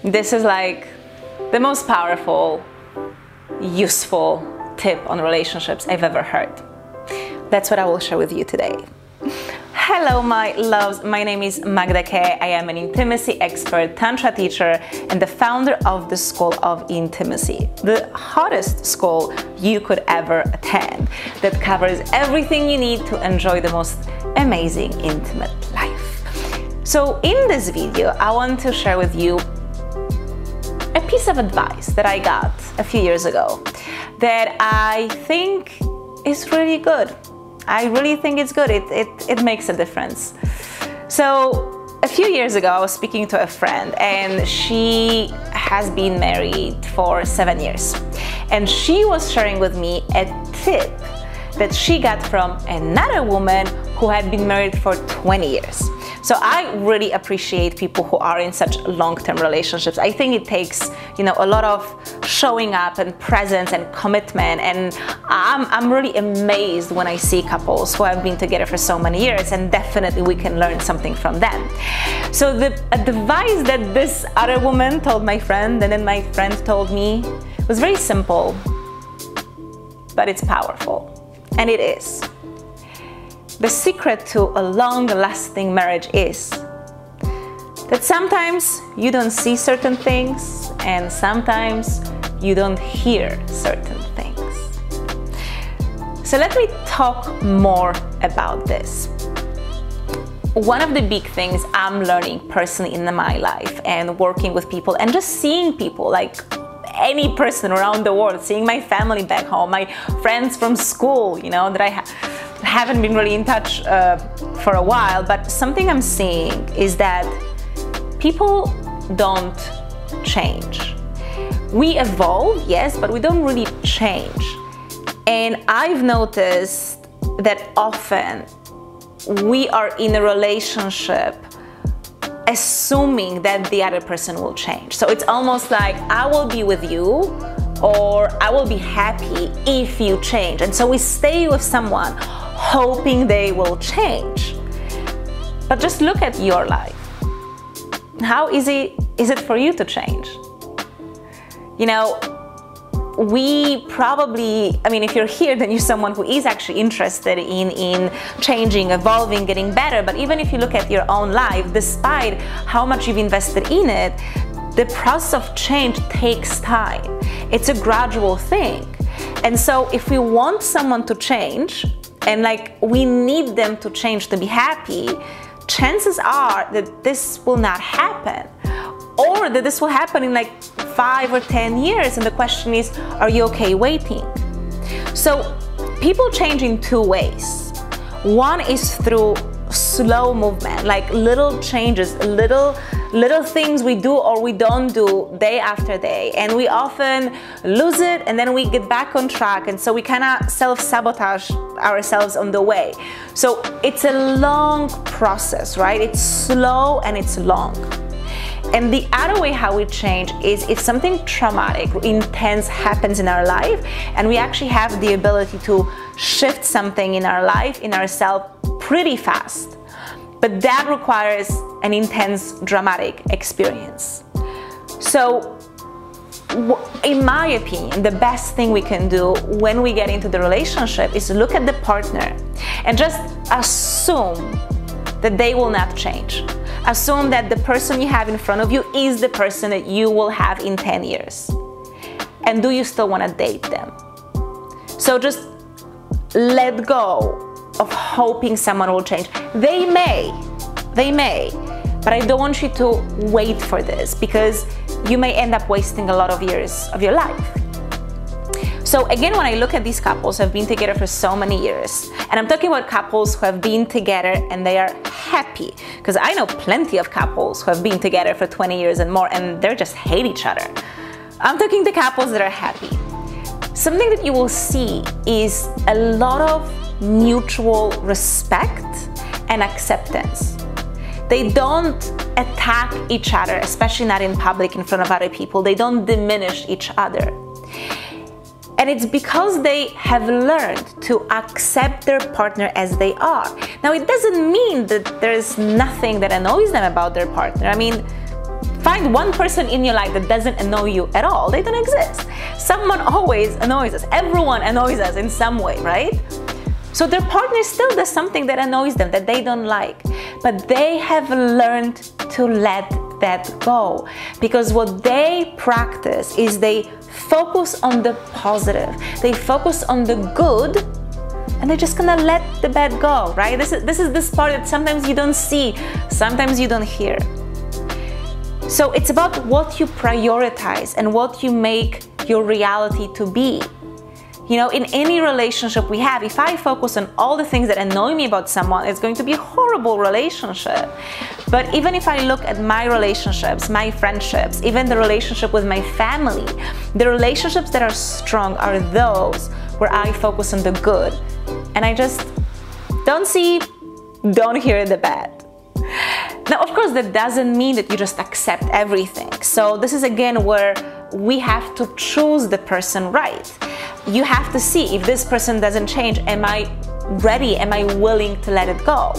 This is like the most powerful, useful tip on relationships I've ever heard. That's what I will share with you today. Hello, my loves. My name is Magda. I am an intimacy expert, tantra teacher, and the founder of the School of Intimacy, the hottest school you could ever attend, that covers everything you need to enjoy the most amazing intimate life. So in this video, I want to share with you a piece of advice that I got a few years ago that I think is really good. I really think it's good. It makes a difference. So a few years ago, I was speaking to a friend, and she has been married for 7 years. And she was sharing with me a tip that she got from another woman who had been married for 20 years. So I really appreciate people who are in such long-term relationships. I think it takes, a lot of showing up and presence and commitment. And I'm really amazed when I see couples who have been together for so many years, and definitely we can learn something from them. So the advice that this other woman told my friend, and then my friend told me, was very simple, but it's powerful. And it is. The secret to a long-lasting marriage is that sometimes you don't see certain things, and sometimes you don't hear certain things. So let me talk more about this. One of the big things I'm learning personally in my life and working with people and just seeing people, like any person around the world, seeing my family back home, my friends from school, that I haven't been really in touch for a while, but something I'm seeing is that people don't change. We evolve, yes, but we don't really change. And I've noticed that often we are in a relationship assuming that the other person will change. So it's almost like, I will be with you, or I will be happy if you change. And so we stay with someone hoping they will change. But just look at your life. How easy is it for you to change? We probably, if you're here, then you're someone who is actually interested in changing, evolving, getting better. But even if you look at your own life, despite how much you've invested in it, the process of change takes time. It's a gradual thing. And so if we want someone to change, and we need them to change to be happy, chances are that this will not happen. Or that this will happen in 5 or 10 years, and the question is, are you okay waiting? So people change in two ways. One is through slow movement, little changes, little things we do or we don't do day after day, and we often lose it, and then we get back on track, and so we kind of self-sabotage ourselves on the way. So it's a long process, right? It's slow and it's long. And the other way how we change is if something traumatic, intense happens in our life, and we actually have the ability to shift something in our life, in ourselves, pretty fast. But that requires an intense, dramatic experience. So, in my opinion, the best thing we can do when we get into the relationship is to look at the partner and just assume that they will not change. Assume that the person you have in front of you is the person that you will have in 10 years. And do you still want to date them? So just let go of hoping someone will change. They may, but I don't want you to wait for this, because you may end up wasting a lot of years of your life. So again, when I look at these couples who have been together for so many years, and I'm talking about couples who have been together and they are happy, because I know plenty of couples who have been together for 20 years and more, and they just hate each other. I'm talking to couples that are happy. Something that you will see is a lot of mutual respect and acceptance. They don't attack each other, especially not in public in front of other people. They don't diminish each other. And it's because they have learned to accept their partner as they are. Now, it doesn't mean that there's nothing that annoys them about their partner. I mean, Find one person in your life that doesn't annoy you at all. They don't exist. Someone always annoys us. Everyone annoys us in some way, right? So their partner still does something that annoys them, that they don't like. But they have learned to let that go. Because what they practice is they focus on the positive. They focus on the good, and they're just gonna let the bad go, right? This is this part that sometimes you don't see, sometimes you don't hear. So it's about what you prioritize and what you make your reality to be. You know, in any relationship we have, if I focus on all the things that annoy me about someone, it's going to be a horrible relationship. But even if I look at my relationships, my friendships, even the relationship with my family, the relationships that are strong are those where I focus on the good. And I just don't see, don't hear the bad. Now, of course, that doesn't mean that you just accept everything. So this is again where we have to choose the person right. You have to see if this person doesn't change, am I ready, am I willing to let it go?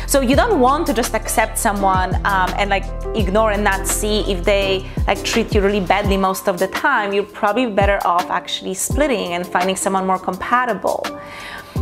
So you don't want to just accept someone and like ignore and not see if they like treat you really badly most of the time. You're probably better off actually splitting and finding someone more compatible.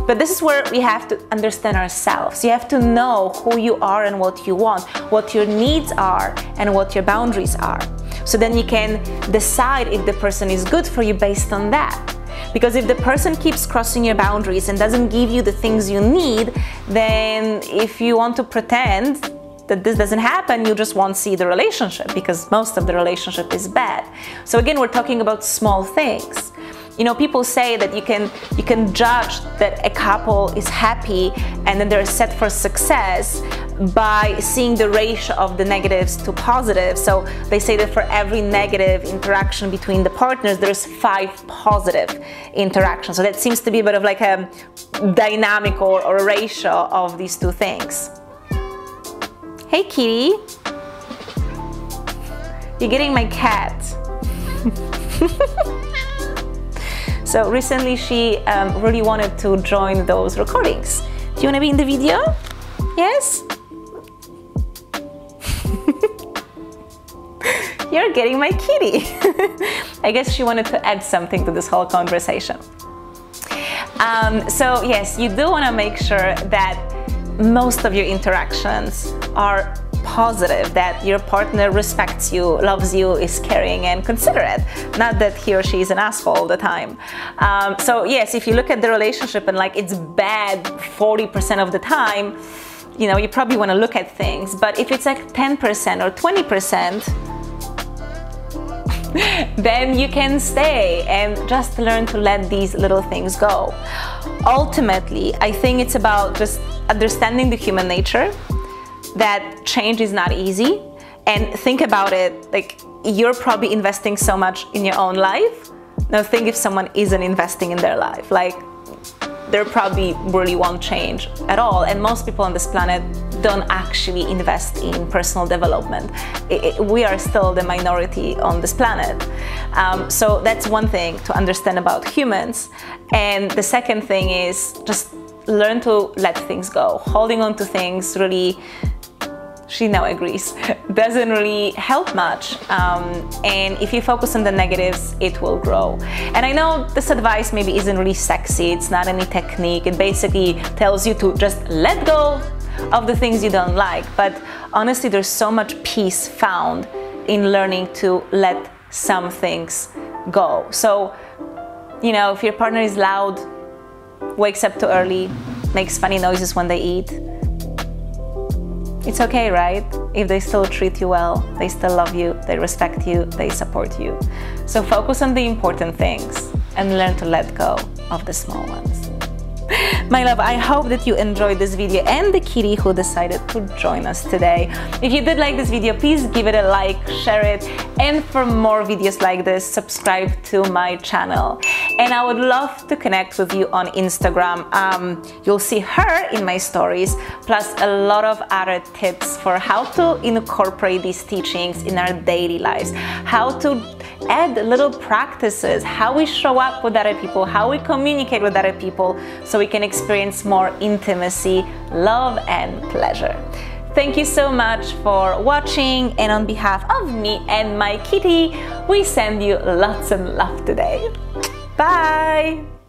But this is where we have to understand ourselves. You have to know who you are and what you want, what your needs are and what your boundaries are. So then you can decide if the person is good for you based on that. Because if the person keeps crossing your boundaries and doesn't give you the things you need, then if you want to pretend that this doesn't happen, you just won't see the relationship, because most of the relationship is bad. So again, we're talking about small things. You know, people say that you can judge that a couple is happy and then they're set for success by seeing the ratio of the negatives to positives. So they say that for every negative interaction between the partners, there's 5 positive interactions. So that seems to be a bit of like a dynamic or a ratio of these two things. Hey, kitty. You're getting my cat. So recently she really wanted to join those recordings. Do you want to be in the video? Yes? You're getting my kitty. I guess she wanted to add something to this whole conversation. So yes, you do want to make sure that most of your interactions are positive, that your partner respects you, loves you, is caring and considerate, not that he or she is an asshole all the time. So yes, if you look at the relationship and like it's bad 40% of the time, you know, you probably want to look at things. But if it's like 10% or 20%, then you can stay and just learn to let these little things go. Ultimately, I think it's about just understanding the human nature, that change is not easy. And think about it, like you're probably investing so much in your own life. Now think if someone isn't investing in their life, like they probably really won't change at all. And most people on this planet don't actually invest in personal development. We are still the minority on this planet. So that's one thing to understand about humans. And the second thing is just learn to let things go. Holding on to things really, she now agrees, doesn't really help much. And if you focus on the negatives, it will grow. And I know this advice maybe isn't really sexy, it's not any technique. It basically tells you to just let go of the things you don't like. But honestly, there's so much peace found in learning to let some things go. So, you know, if your partner is loud, wakes up too early, makes funny noises when they eat, it's okay, right? If they still treat you well, they still love you, they respect you, they support you. So focus on the important things and learn to let go of the small ones. My love, I hope that you enjoyed this video and the kitty who decided to join us today. If you did like this video, please give it a like, share it, and for more videos like this, subscribe to my channel. And I would love to connect with you on Instagram. You'll see her in my stories, plus a lot of other tips for how to incorporate these teachings in our daily lives, how to add little practices, how we show up with other people, how we communicate with other people, so we can experience more intimacy, love, and pleasure. Thank you so much for watching, and on behalf of me and my kitty, we send you lots of love today. Bye!